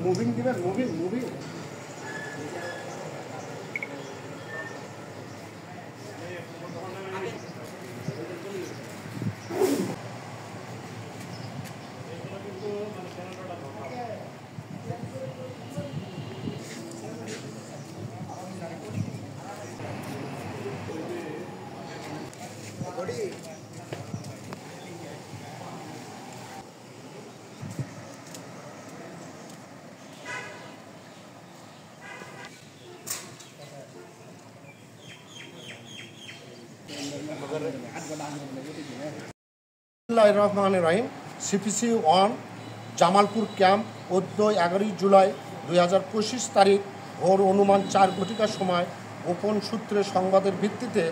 Moving দিবেন, moving রহিম CPC 1 Jamalpur camp 11 July 2025 তারিখ ভোর অনুমান 4 ঘটিকার সময় গোপন সূত্রে সংবাদের ভিত্তিতে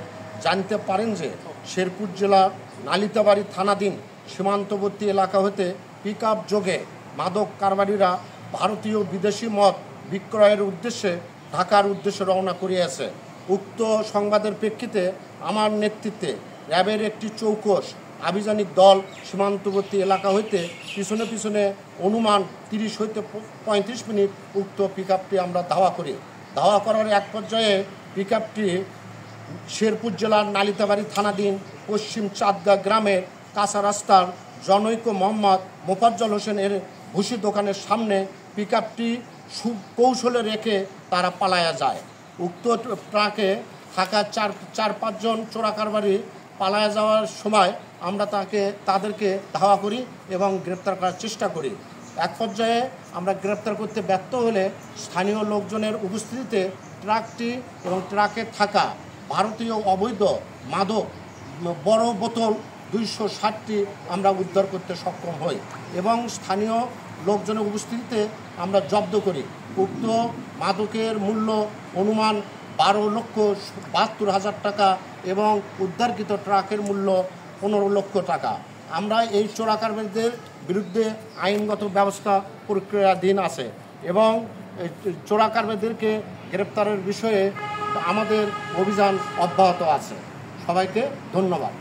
জানতে পারেন যে শেরপুর জেলার নালিতাবাড়ি থানাধীন সীমান্তবর্তী এলাকা হতে পিকআপ যোগে মাদক কারবারিরা ভারতীয় বিদেশি মদ বিক্রয়ের উদ্দেশ্যে ঢাকার উদ্দেশ্যে রওনা করিয়াছে। উক্ত সংবাদের প্রেক্ষিতে আমার নেতৃত্বে র্যাবের একটি চৌকস আভিযানিক দল সীমান্তবর্তী এলাকা হইতে পিছনে পিছনে অনুমান 30 হইতে 35 মিনিট উক্ত পিকআপটি আমরা ধাওয়া করি। ধাওয়া করার এক পর্যায়ে পিকআপটি শেরপুর জেলার নালিতাবাড়ি থানাধীন পশ্চিম চাঁদগা গ্রামের কাঁচা রাস্তার জনৈক মোহাম্মদ মোফাজ্জল হোসেনের ভুসি দোকানের সামনে পিকআপটি সুকৌশলে রেখে তারা পালায়া যায়। উক্ত ট্রাকে থাকা চার পাঁচজন চোরা কারবারি পালায়া যাওয়ার সময় আমরা তাদেরকে ধাওয়া করি এবং গ্রেপ্তার করার চেষ্টা করি। এক পর্যায়ে আমরা গ্রেপ্তার করতে ব্যর্থ হলে স্থানীয় লোকজনের উপস্থিতিতে ট্রাকটি এবং ট্রাকে থাকা ভারতীয় অবৈধ মাদক বড় বোতল 260টি আমরা উদ্ধার করতে সক্ষম হই এবং স্থানীয় লোকজনের উপস্থিতিতে আমরা জব্দ করি। উক্ত মাদকের মূল্য অনুমান 12,72,000 টাকা এবং উদ্ধারকৃত ট্রাকের মূল্য 15 লক্ষ টাকা। আমরা এই চোরা কারবারিদের বিরুদ্ধে আইনগত ব্যবস্থা প্রক্রিয়াধীন আছে এবং চোরা কারবারিদেরকে গ্রেপ্তারের বিষয়ে আমাদের অভিযান অব্যাহত আছে। সবাইকে ধন্যবাদ।